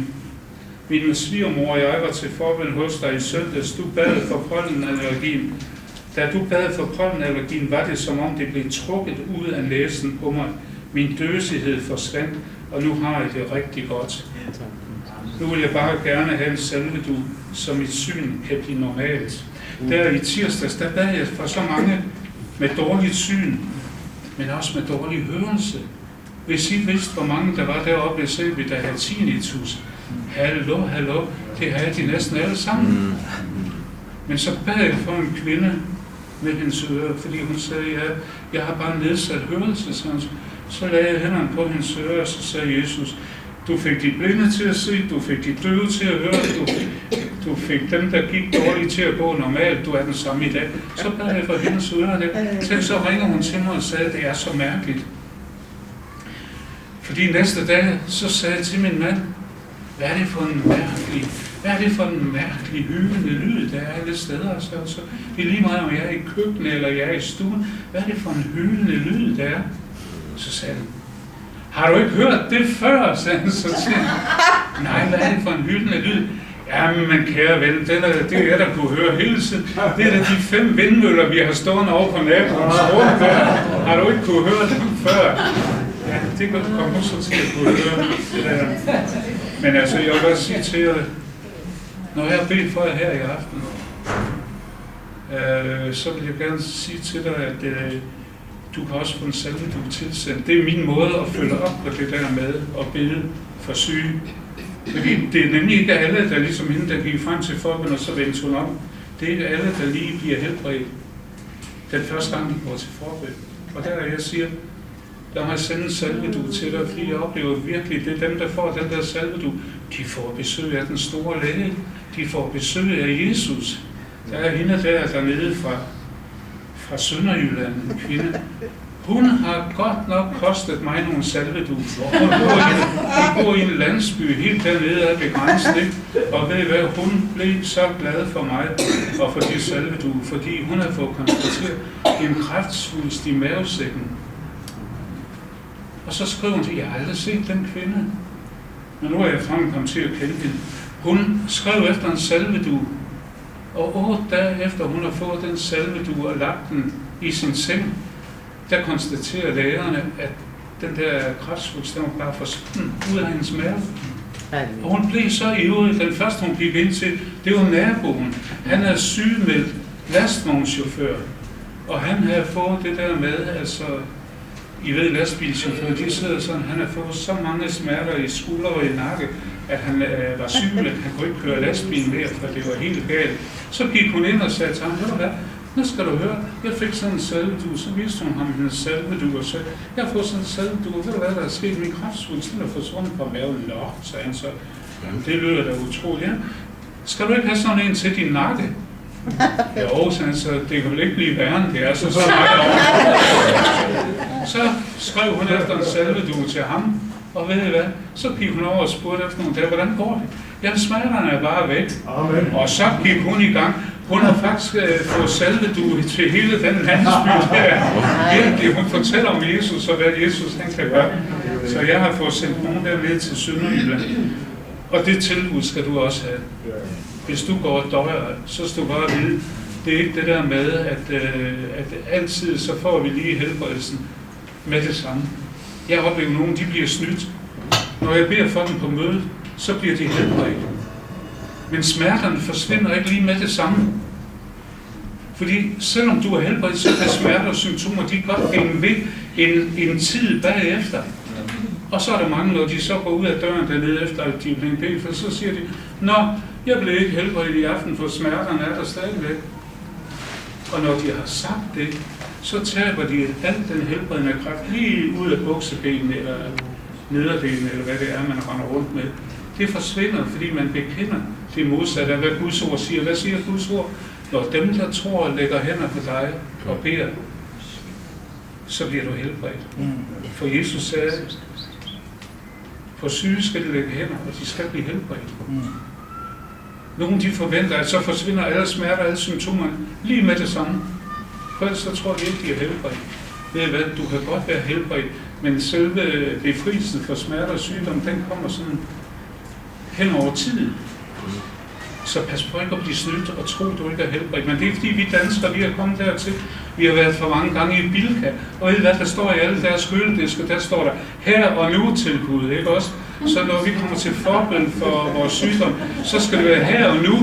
Min svigermor og jeg var til forbøn hos dig i søndags. Du bad for pollenallergien. Da du bad for pollenallergien, var det som om det blev trukket ud af næsen på mig. Min døsighed forsvandt, og nu har jeg det rigtig godt. Nu vil jeg bare gerne have en salvedug, så mit syn kan blive normalt. Der i tirsdags, der bad jeg for så mange med dårligt syn, men også med dårlig hørelse. Hvis I vidste, hvor mange der var deroppe i Selby, der havde tinnitus. Hallo, det havde de næsten alle sammen. Men så bad jeg for en kvinde med hendes ører, fordi hun sagde, ja, jeg har bare nedsat hørelse. Så lagde jeg hænderne på hendes ører, og så sagde Jesus, du fik de blinde til at se, du fik de døve til at høre, du fik dem, der gik dårligt til at gå normalt, du er den samme i dag. Så bad jeg for hendes ører det. Så ringer hun til mig og sagde, at det er så mærkeligt. Fordi næste dag, så sagde jeg til min mand, hvad er det for en mærkelig hylende lyd, der er alle steder. Så det er lige meget, om jeg er i køkkenet eller jeg er i stuen. Hvad er det for en hylende lyd, der er? Så sagde han, har du ikke hørt det før? Sagde han så til. Nej, hvad er det for en hylende lyd? Jamen, kære ven, det er der kunne høre hele tiden. Det er da de 5 vindmøller, vi har stående over på naboens grund der. Har du ikke kunne høre dem før? Ja, det kommer du så til at kunne høre det der. Men altså, jeg vil bare sige til jer, når jeg har bedt for jer her i aften, så vil jeg gerne sige til dig, at du kan også få en salvedug tilsendt. Det er min måde at følge op på det der med at bede for syge. Fordi det er nemlig ikke alle, der ligesom hende, der gik frem til forbøn, og så vendte hun om. Det er ikke alle, der lige bliver helbredt den første gang, de går til forbøn. Og der jeg siger, der må jeg sende en salvedug til dig, fordi jeg oplever virkelig, det er dem, der får den der salvedug. De får besøg af den store læge. De får besøg af Jesus. Der er hende dernede fra Sønderjylland, en kvinde. Hun har godt nok kostet mig nogle salvedug. Hun bor i en landsby helt dernede af ved grænsen, ikke? Og ved I hvad, hun blev så glad for mig og for de salvedug, fordi hun har fået konstateret en kræftsvulst i mavesækken. Og så skrev hun til, jeg har aldrig set den kvinde. Men nu er jeg frem kommet til at kende hende. Hun skrev efter en salvedug, og 8 dage efter hun har fået den salvedug og lagt den i sin seng, der konstaterer lægerne, at den der kræftsvulst, den var bare forsvundet ud af hendes mave. Og hun blev så ivrig. Den første, hun gik ind til, det var naboen. Han er sygemeldt lastvognschauffør, og han havde fået det der med, altså, I ved, lastbilchauffører, de sidder sådan, han har fået så mange smerter i skuldre og i nakke, at han var sygemeldt, han kunne ikke køre lastbilen mere, for det var helt galt. Så gik hun ind og sagde til ham, ved du hvad, nu skal du høre, jeg fik sådan en salvedug, så viste hun ham hendes salvedug og sagde, jeg har fået sådan en salvedug, ved du hvad, der er sket, min kræftsvulst, den er forsvundet fra maven. Nå, sagde han så, jamen det lyder da utroligt, ja. Skal du ikke have sådan en til din nakke? Jo, sagde han så, det kan vel ikke blive værre end det er, så så skrev hun efter en salvedug til ham, og ved I hvad, så gik hun over og spurgte efter nogle dage, hvordan går det? Jamen smerterne er bare væk. Amen. Og så gik hun i gang. Hun har faktisk fået salvedue til hele den landsby der. Virkelig, hun fortæller om Jesus og hvad Jesus han kan gøre. Så jeg har fået sendt nogen der med til Sønderjylland. Og det tilbud skal du også have. Hvis du går og døjer, så skal du bare vide, det er ikke det der med, at altid så får vi lige helbredelsen med det samme. Jeg oplever nogen, de bliver snydt. Når jeg beder for dem på mødet, så bliver de helbredt. Men smerterne forsvinder ikke lige med det samme. Fordi selvom du er helbredt, så kan smerter og symptomer, de godt hænge ved en tid bagefter. Og så er der mange, når de så går ud af døren dernede efter, at de er blevet bedt for, så siger de, nå, jeg blev ikke helbredt i aften, for smerterne er der stadigvæk. Og når de har sagt det, så taber de alt den helbredende kraft lige ud af buksebenene eller nederdelen, eller hvad det er, man render rundt med. Det forsvinder, fordi man bekender det modsatte af, hvad Guds ord siger. Hvad siger Guds ord? Når dem, der tror og lægger hænder på dig og beder, så bliver du helbredt. For Jesus sagde, på syge skal de lægge hænder, og de skal blive helbredt. Nogle de forventer, at så forsvinder alle smerter, alle symptomer lige med det samme. For ellers så tror de ikke, de er helbredt. Ved I hvad, du kan godt være helbredt, men selve befrielsen for smerter og sygdom, den kommer sådan hen over tid. Så pas på ikke at blive snydt og tro, du ikke er helbredt. Men det er fordi, vi danskere, vi er kommet dertil. Vi har været for mange gange i Bilka. Og ved I hvad, der står i alle deres køledisker, der står der her og nu tilbud, ikke også? Så når vi kommer til forbøn for vores sygdom, så skal det være her og nu.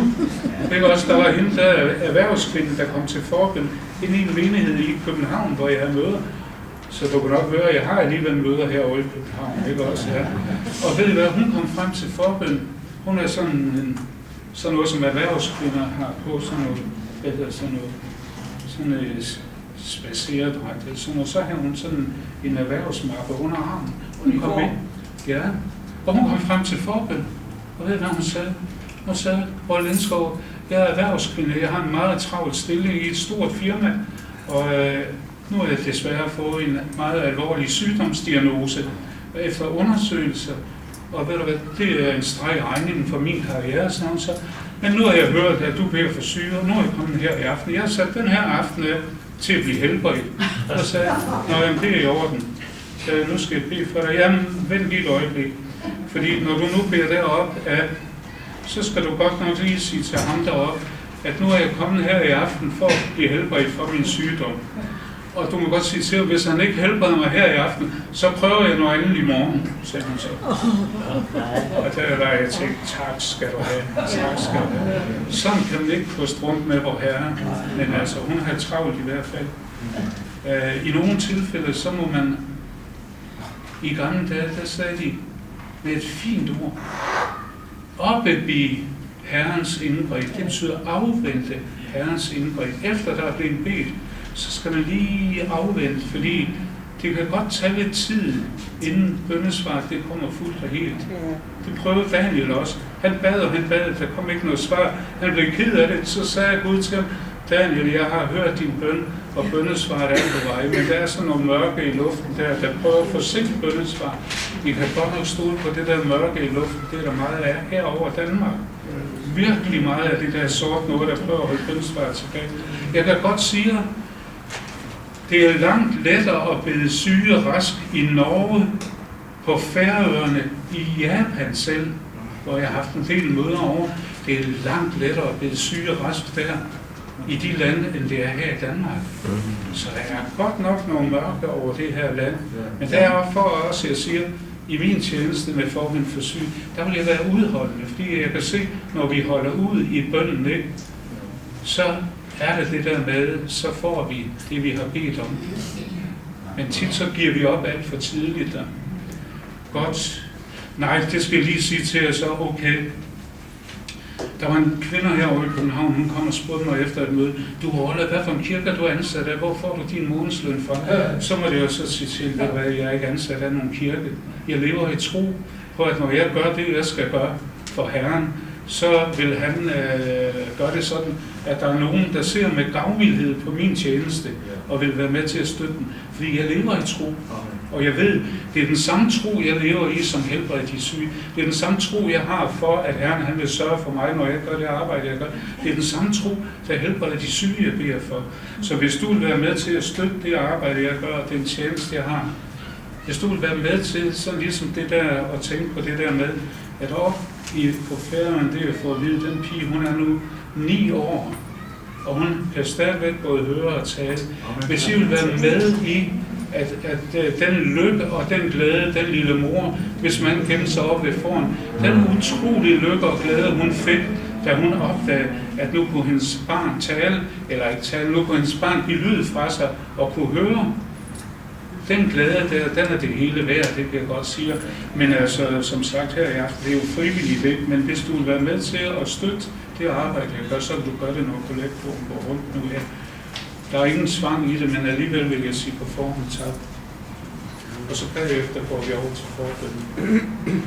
Ikke også? Der var hende, der erhvervskvinde, der kom til forbøn inde i en menighed i København, hvor jeg har møder. Så du kan nok høre, at jeg har alligevel møder herovre i København, ikke også? Ja. Og ved I hvad, hun kom frem til forbøn. Hun er sådan noget, som erhvervskvinder har på, sådan noget spaceredragt, eller sådan noget. Så har hun sådan en erhvervsmappe under armen. Hun kom ind. Ja, og hun kom frem til forbøn. Og ved I hvad hun sagde? Hun sagde, Rold Lindskov, jeg er erhvervskvinde, jeg har en meget travlt stilling i et stort firma, og nu har jeg desværre fået en meget alvorlig sygdomsdiagnose efter undersøgelser. Og ved du hvad, det er en streg i regningen for min karriere, sådan så. Men nu har jeg hørt, at du bliver for syg, og nu er jeg kommet her i aften. Jeg har sat den her aften til at blive helbredt. Og så sagde jeg, det er i orden. Så nu skal jeg bede for dig. Jamen, vent lige et øjeblik. Fordi når du nu beder derop, så skal du godt nok lige sige til ham derop, at nu er jeg kommet her i aften for at blive helbredt for min sygdom. Og du må godt sige til ham, hvis han ikke helbreder mig her i aften, så prøver jeg noget andet i morgen, sagde hun så. Og der var jeg tænkt, tak skal du have, tak skal du have. Sådan kan man ikke få rundt med vor herre, men altså hun har travlt i hvert fald. I nogle tilfælde, så må man, i gamle dage, der sagde de med et fint ord, opbebi Herrens indgreb. Det betyder afvente Herrens indgreb. Efter der er blevet bedt, så skal man lige afvente, fordi det kan godt tage lidt tid, inden bønnesvaret det kommer fuldt og helt. Det prøvede Daniel også. Han bad, der kom ikke noget svar. Han blev ked af det, så sagde Gud til ham, Daniel, jeg har hørt din bøn, og bønnesvaret er på vej, men der er sådan nogle mørke i luften der prøver at forsinke bønnesvar. I kan godt nok stole på det der mørke i luften, det er der meget af herover Danmark. Virkelig meget af det der sort noget, der prøver at holde bønnesvaret tilbage. Jeg kan godt sige, det er langt lettere at bede syge rask i Norge, på Færøerne, i Japan selv, hvor jeg har haft en del møder over. Det er langt lettere at bede syge rask der, i de lande, end det er her i Danmark. Så der er godt nok nogle mørke over det her land. Men derfor også, jeg siger, i min tjeneste med forbøn for syg, der vil jeg være udholdende, fordi jeg kan se, når vi holder ud i bønnen, ikke, så er det der med, så får vi det, vi har bedt om. Men tit så giver vi op alt for tidligt. Der. Godt. Nej, det skal jeg lige sige til jer så, okay. Der var en kvinde herovre i København, hun kom og spurgte mig efter et møde, du Rolle, hvad for en kirke er du ansat af? Hvor får du din månedsløn fra? Så må det jo så sige til, at jeg er ikke ansat af nogen kirke. Jeg lever i tro på, at når jeg gør det, jeg skal gøre for Herren, så vil han gøre det sådan, at der er nogen, der ser med gavmildhed på min tjeneste, og vil være med til at støtte den. Fordi jeg lever i tro. Og jeg ved, det er den samme tro, jeg lever i, som helbreder de syge. Det er den samme tro, jeg har for, at Herren han vil sørge for mig, når jeg gør det arbejde, jeg gør. Det er den samme tro, der helbreder de syge, jeg beder for. Så hvis du vil være med til at støtte det arbejde, jeg gør, og den tjeneste, jeg har, hvis du vil være med til, så ligesom det der, at tænke på det der med, at på Færøerne, det er for at vide, den pige, hun er nu 9 år, og hun kan stadigvæk både høre og tale. Hvis I vil være med i, at den lykke og den glæde, den lille mor, hvis man gemmer sig op ved foran, den utrolige lykke og glæde, hun fik, da hun opdagede, at nu kunne hendes barn tale, eller ikke tale, nu kunne hendes barn give lyd fra sig og kunne høre. Den glæde der, den er det hele værd, det kan jeg godt sige. Men altså, som sagt her i aften, det er jo frivilligt, ikke? Men hvis du vil være med til at støtte det arbejde, jeg gør, så vil du gøre det, når kollektoren går rundt nu her. Der er ingen tvang i det, men alligevel vil jeg sige på forhånd tak. Og så bagefter går vi over til forbønnen.